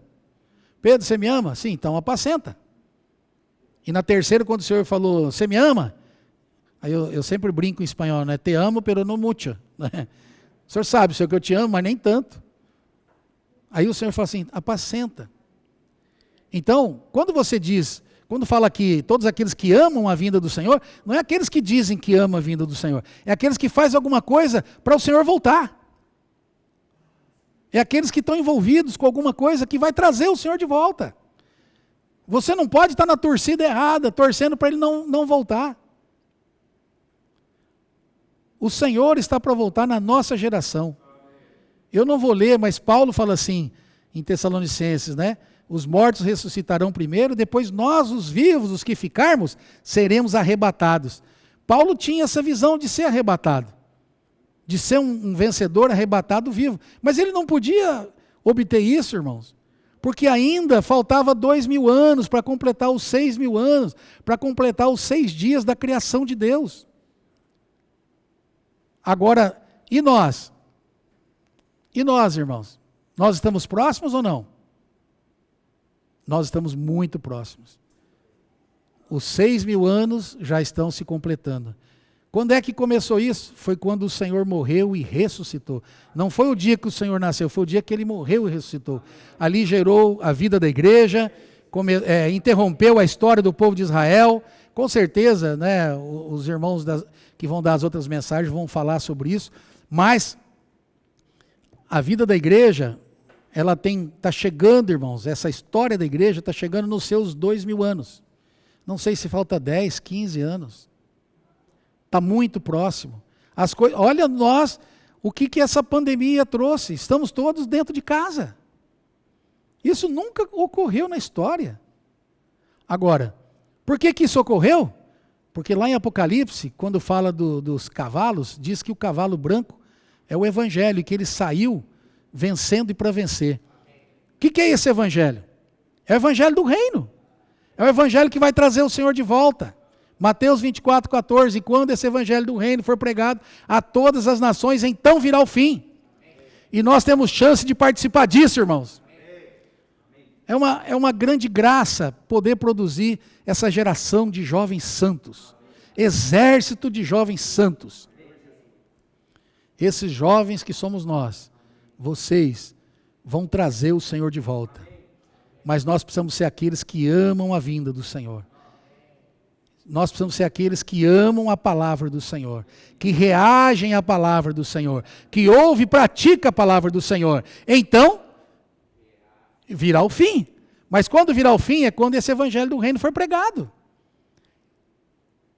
Pedro, você me ama? Sim, então apacenta. E na terceira, quando o Senhor falou, você me ama? Aí eu sempre brinco em espanhol, né? Te amo, pero no mucho. Né? O Senhor sabe, Senhor, que eu te amo, mas nem tanto. Aí o Senhor fala assim, apacenta. Então, quando você diz, quando fala aqui, todos aqueles que amam a vinda do Senhor, não é aqueles que dizem que amam a vinda do Senhor, é aqueles que fazem alguma coisa para o Senhor voltar. É aqueles que estão envolvidos com alguma coisa que vai trazer o Senhor de volta. Você não pode estar na torcida errada, torcendo para ele não voltar. O Senhor está para voltar na nossa geração. Eu não vou ler, mas Paulo fala assim, em Tessalonicenses, né? Os mortos ressuscitarão primeiro, depois nós, os vivos, os que ficarmos, seremos arrebatados. Paulo tinha essa visão de ser arrebatado, de ser um vencedor arrebatado vivo. Mas ele não podia obter isso, irmãos, porque ainda faltava 2000 anos para completar os 6000 anos, para completar os 6 dias da criação de Deus. Agora, e nós? E nós, irmãos? Nós estamos próximos ou não? Nós estamos muito próximos. Os 6000 anos já estão se completando. Quando é que começou isso? Foi quando o Senhor morreu e ressuscitou. Não foi o dia que o Senhor nasceu, foi o dia que ele morreu e ressuscitou. Ali gerou a vida da igreja, interrompeu a história do povo de Israel. Com certeza, né, os irmãos que vão dar as outras mensagens vão falar sobre isso. Mas a vida da igreja, ela está chegando, irmãos, essa história da igreja está chegando nos seus 2000 anos. Não sei se falta 10, 15 anos. Está muito próximo. Olha nós, o que essa pandemia trouxe. Estamos todos dentro de casa. Isso nunca ocorreu na história. Agora, por que isso ocorreu? Porque lá em Apocalipse, quando fala dos cavalos, diz que o cavalo branco é o evangelho, que ele saiu vencendo e para vencer. O que é esse evangelho? É o evangelho do reino. É o evangelho que vai trazer o Senhor de volta. Mateus 24:14, quando esse evangelho do reino for pregado a todas as nações, então virá o fim. E nós temos chance de participar disso, irmãos. É uma grande graça poder produzir essa geração de jovens santos. Exército de jovens santos. Esses jovens que somos nós, vocês vão trazer o Senhor de volta. Mas nós precisamos ser aqueles que amam a vinda do Senhor. Nós precisamos ser aqueles que amam a palavra do Senhor, que reagem à palavra do Senhor, que ouvem e praticam a palavra do Senhor. Então, virá o fim. Mas quando virá o fim é quando esse evangelho do reino for pregado.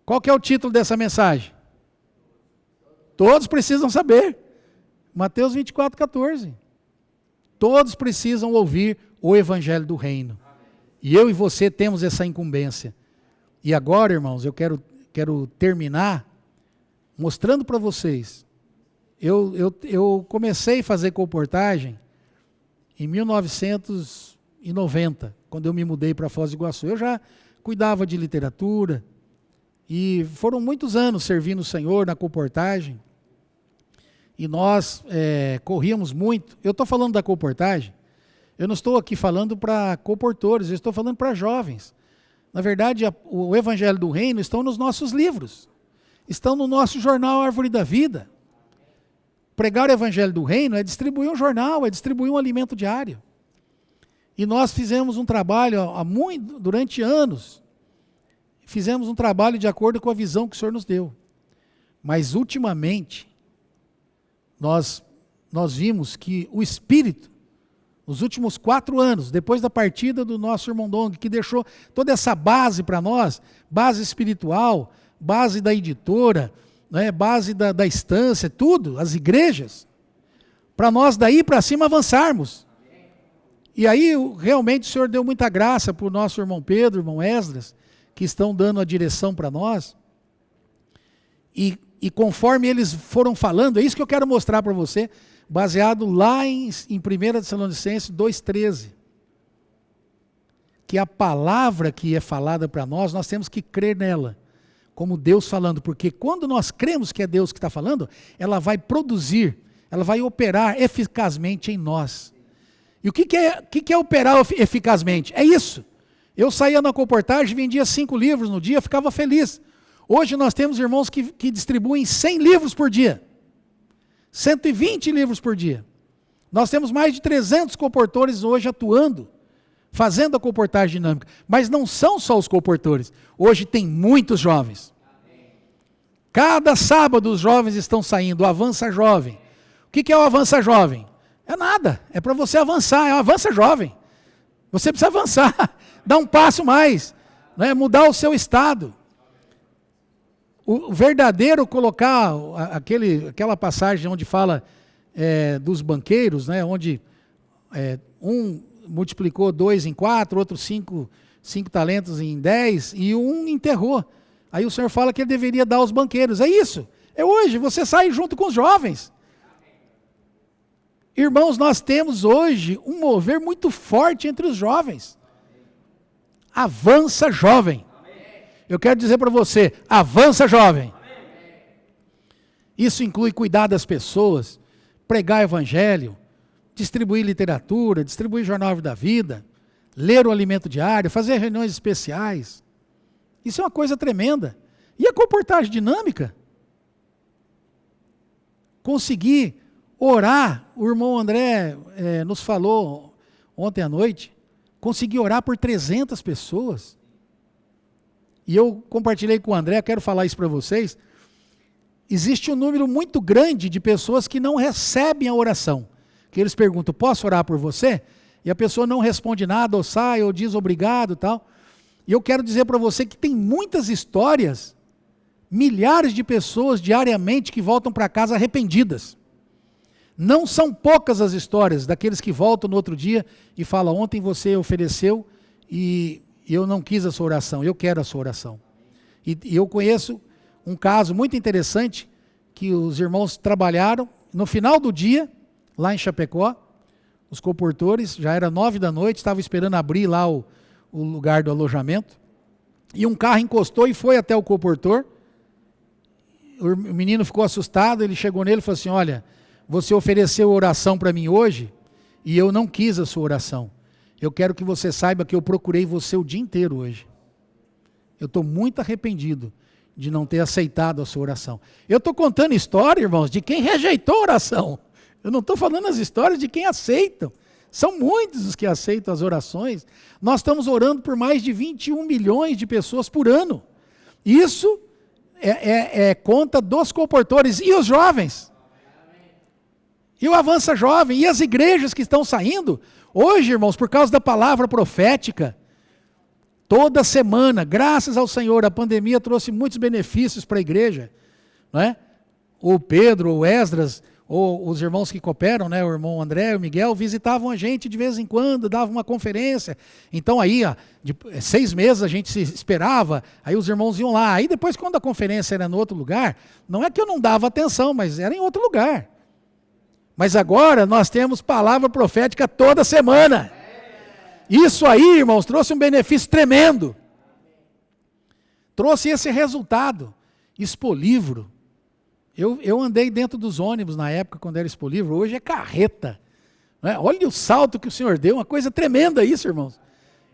Qual que é o título dessa mensagem? Todos precisam saber. Mateus 24:14. Todos precisam ouvir o evangelho do reino. E eu e você temos essa incumbência. E agora, irmãos, eu quero terminar mostrando para vocês. Eu comecei a fazer comportagem em 1990, quando eu me mudei para Foz do Iguaçu. Eu já cuidava de literatura e foram muitos anos servindo o Senhor na comportagem. E nós corríamos muito. Eu estou falando da comportagem, eu não estou aqui falando para comportores, eu estou falando para jovens. Na verdade, o Evangelho do Reino estão nos nossos livros, estão no nosso jornal Árvore da Vida. Pregar o Evangelho do Reino é distribuir um jornal, é distribuir um alimento diário. E nós fizemos um trabalho durante anos, fizemos um trabalho de acordo com a visão que o Senhor nos deu. Mas ultimamente, nós vimos que o Espírito, nos últimos 4 anos, depois da partida do nosso irmão Dong, que deixou toda essa base para nós, base espiritual, base da editora, né, base da estância, tudo, as igrejas, para nós daí para cima avançarmos. E aí, realmente, o Senhor deu muita graça para o nosso irmão Pedro, irmão Esdras, que estão dando a direção para nós. E conforme eles foram falando, é isso que eu quero mostrar para você, baseado lá em 1 Tessalonicenses 2,13. Que a palavra que é falada para nós temos que crer nela, como Deus falando, porque quando nós cremos que é Deus que está falando, ela vai produzir, ela vai operar eficazmente em nós. E o que é operar eficazmente? É isso. Eu saía na Colportage, vendia 5 livros no dia, ficava feliz. Hoje nós temos irmãos que distribuem 100 livros por dia. 120 livros por dia. Nós temos mais de 300 colportores hoje atuando, fazendo a colportagem dinâmica. Mas não são só os colportores. Hoje tem muitos jovens. Cada sábado os jovens estão saindo, o Avança Jovem. O que é o Avança Jovem? É nada, é para você avançar, é o Avança Jovem. Você precisa avançar, dar um passo mais, né? Mudar o seu estado. O verdadeiro colocar aquela passagem onde fala dos banqueiros, né? Onde um multiplicou 2 em 4, outro 5 talentos em 10, e um enterrou. Aí o Senhor fala que ele deveria dar aos banqueiros. É isso, é hoje, você sai junto com os jovens. Irmãos, nós temos hoje um mover muito forte entre os jovens. Avança jovem. Eu quero dizer para você, avança jovem. Isso inclui cuidar das pessoas, pregar evangelho, distribuir literatura, distribuir jornal da vida, ler o alimento diário, fazer reuniões especiais. Isso é uma coisa tremenda. E a comportagem dinâmica? Conseguir orar, o irmão André nos falou ontem à noite, consegui orar por 300 pessoas. E eu compartilhei com o André, quero falar isso para vocês. Existe um número muito grande de pessoas que não recebem a oração. Que eles perguntam, posso orar por você? E a pessoa não responde nada, ou sai, ou diz obrigado, tal. E eu quero dizer para você que tem muitas histórias, milhares de pessoas diariamente que voltam para casa arrependidas. Não são poucas as histórias daqueles que voltam no outro dia e falam, ontem você ofereceu e eu não quis a sua oração, eu quero a sua oração. E eu conheço um caso muito interessante, que os irmãos trabalharam, no final do dia, lá em Chapecó, os comportores, já era 9 da noite, estavam esperando abrir lá o lugar do alojamento, e um carro encostou e foi até o comportor. O menino ficou assustado, ele chegou nele e falou assim, olha, você ofereceu oração para mim hoje, e eu não quis a sua oração. Eu quero que você saiba que eu procurei você o dia inteiro hoje. Eu estou muito arrependido de não ter aceitado a sua oração. Eu estou contando história, irmãos, de quem rejeitou a oração. Eu não estou falando as histórias de quem aceitam. São muitos os que aceitam as orações. Nós estamos orando por mais de 21 milhões de pessoas por ano. Isso é conta dos comportores e os jovens. E o Avança Jovem, e as igrejas que estão saindo. Hoje, irmãos, por causa da palavra profética, toda semana, graças ao Senhor, a pandemia trouxe muitos benefícios para a igreja. Não é? O Pedro, o Esdras, ou os irmãos que cooperam, né, o irmão André, o Miguel, visitavam a gente de vez em quando, davam uma conferência. Então aí, de 6 meses a gente se esperava, aí os irmãos iam lá. Aí depois, quando a conferência era em outro lugar, não é que eu não dava atenção, mas era em outro lugar. Mas agora nós temos palavra profética toda semana. Isso aí, irmãos, trouxe um benefício tremendo. Trouxe esse resultado. Expolivro. Eu andei dentro dos ônibus na época, quando era Expolivro, hoje é carreta. Não é? Olha o salto que o Senhor deu, uma coisa tremenda isso, irmãos.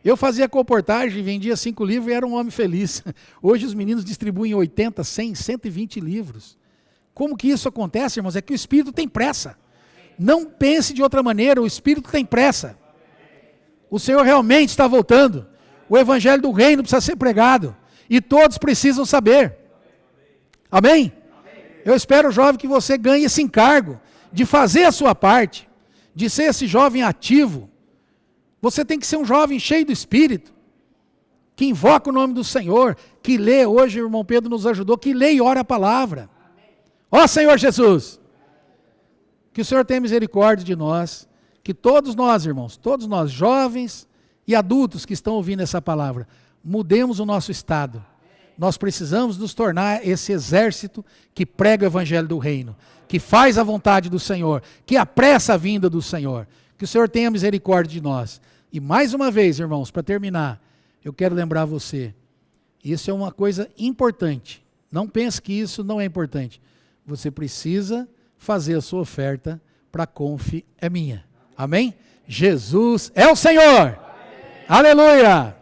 Eu fazia comportagem, vendia 5 livros e era um homem feliz. Hoje os meninos distribuem 80, 100, 120 livros. Como que isso acontece, irmãos? É que o Espírito tem pressa. Não pense de outra maneira, o Espírito tem pressa. O Senhor realmente está voltando. O Evangelho do Reino precisa ser pregado. E todos precisam saber. Amém? Eu espero, jovem, que você ganhe esse encargo de fazer a sua parte, de ser esse jovem ativo. Você tem que ser um jovem cheio do Espírito, que invoca o nome do Senhor, que lê, hoje o irmão Pedro nos ajudou, que lê e ora a palavra. Ó Senhor Jesus! Que o Senhor tenha misericórdia de nós, que todos nós, irmãos, todos nós, jovens e adultos que estão ouvindo essa palavra, mudemos o nosso estado. Nós precisamos nos tornar esse exército que prega o evangelho do reino, que faz a vontade do Senhor, que apressa a vinda do Senhor. Que o Senhor tenha misericórdia de nós. E mais uma vez, irmãos, para terminar, eu quero lembrar você, isso é uma coisa importante. Não pense que isso não é importante. Você precisa fazer a sua oferta para a Conf é minha. Amém? Jesus é o Senhor. Amém. Aleluia!